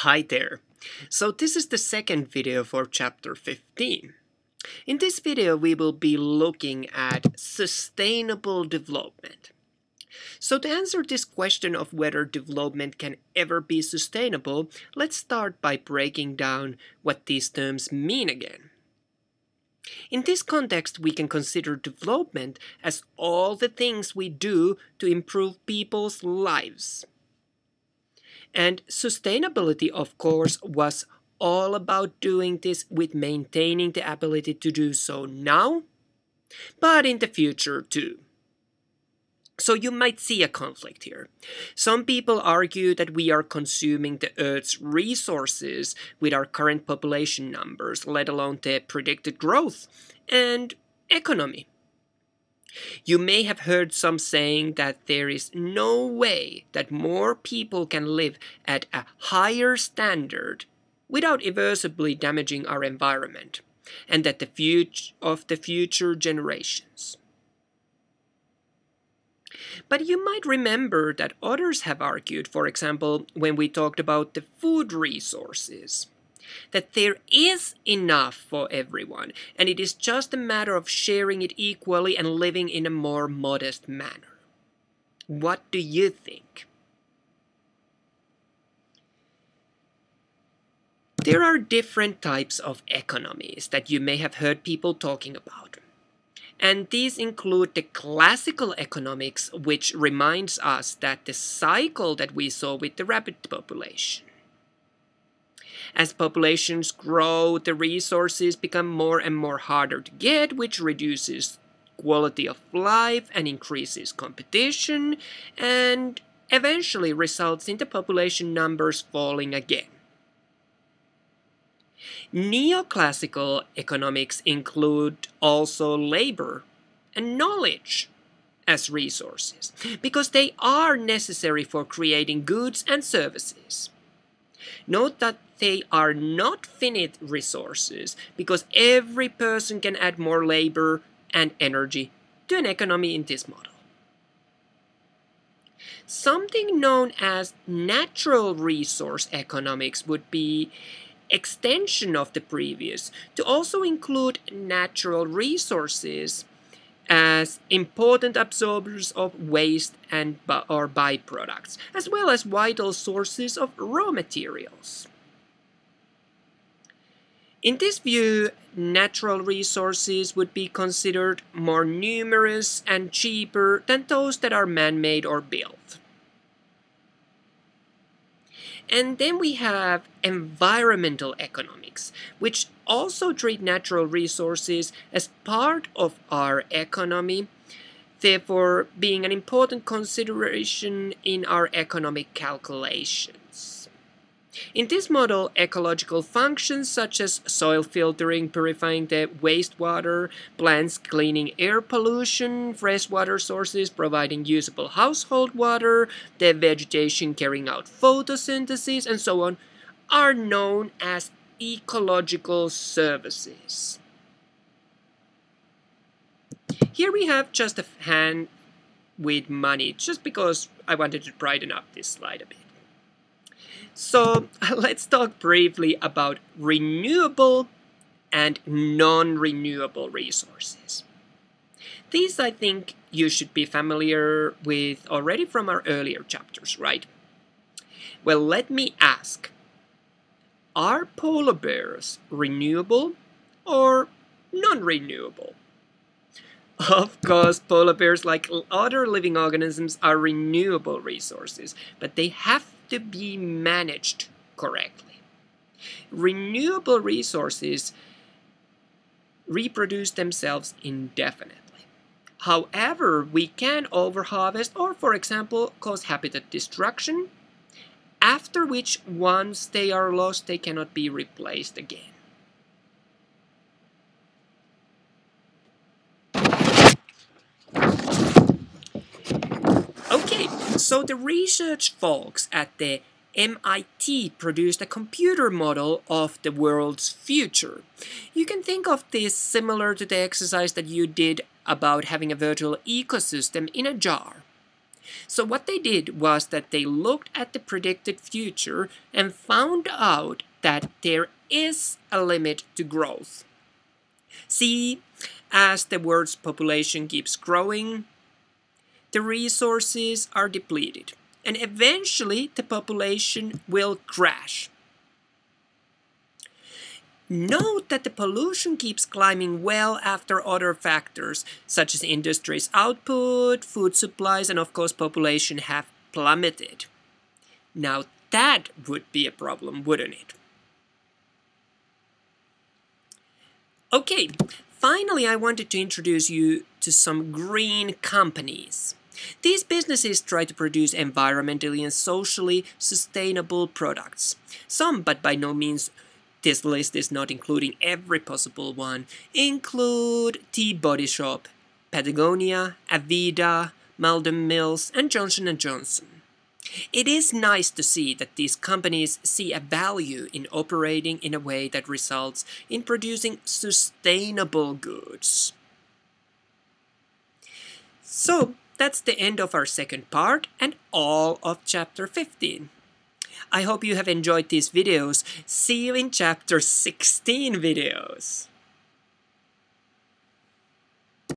Hi there. So this is the second video for chapter 15. In this video we will be looking at sustainable development. So to answer this question of whether development can ever be sustainable, let's start by breaking down what these terms mean again. In this context, we can consider development as all the things we do to improve people's lives. And sustainability, of course, was all about doing this with maintaining the ability to do so now, but in the future too. So you might see a conflict here. Some people argue that we are consuming the Earth's resources with our current population numbers, let alone the predicted growth and economy. You may have heard some saying that there is no way that more people can live at a higher standard without irreversibly damaging our environment, and that the future generations. But you might remember that others have argued, for example, when we talked about the food resources, that there is enough for everyone, and it is just a matter of sharing it equally and living in a more modest manner. What do you think? There are different types of economies that you may have heard people talking about. And these include the classical economics, which reminds us that the cycle that we saw with the rapid population. As populations grow, the resources become more and more harder to get, which reduces quality of life and increases competition, and eventually results in the population numbers falling again. Neoclassical economics include also labor and knowledge as resources, because they are necessary for creating goods and services. Note that they are not finite resources, because every person can add more labor and energy to an economy in this model. Something known as natural resource economics would be extension of the previous to also include natural resources as important absorbers of waste or byproducts, as well as vital sources of raw materials. In this view, natural resources would be considered more numerous and cheaper than those that are man-made or built. And then we have environmental economics, which also treat natural resources as part of our economy, therefore being an important consideration in our economic calculations. In this model, ecological functions such as soil filtering, purifying the wastewater, plants cleaning air pollution, freshwater sources providing usable household water, the vegetation carrying out photosynthesis, and so on, are known as ecological services. Here we have just a hand with money, just because I wanted to brighten up this slide a bit. So let's talk briefly about renewable and non-renewable resources. These I think you should be familiar with already from our earlier chapters, right? Well, let me ask, are polar bears renewable or non-renewable? Of course, polar bears, like other living organisms, are renewable resources, but they have to be managed correctly. Renewable resources reproduce themselves indefinitely. However, we can overharvest or, for example, cause habitat destruction, after which once they are lost, they cannot be replaced again. Okay, so the research folks at the MIT produced a computer model of the world's future. You can think of this similar to the exercise that you did about having a virtual ecosystem in a jar. So what they did was that they looked at the predicted future and found out that there is a limit to growth. See, as the world's population keeps growing, the resources are depleted, and eventually the population will crash. Note that the pollution keeps climbing well after other factors, such as industry's output, food supplies, and of course population have plummeted. Now that would be a problem, wouldn't it? Okay, finally I wanted to introduce you to some green companies. These businesses try to produce environmentally and socially sustainable products. Some, but by no means this list is not including every possible one, include Tea Body Shop, Patagonia, Aveda, Malden Mills, and Johnson & Johnson. It is nice to see that these companies see a value in operating in a way that results in producing sustainable goods. So, that's the end of our second part and all of chapter 15. I hope you have enjoyed these videos. See you in chapter 16 videos.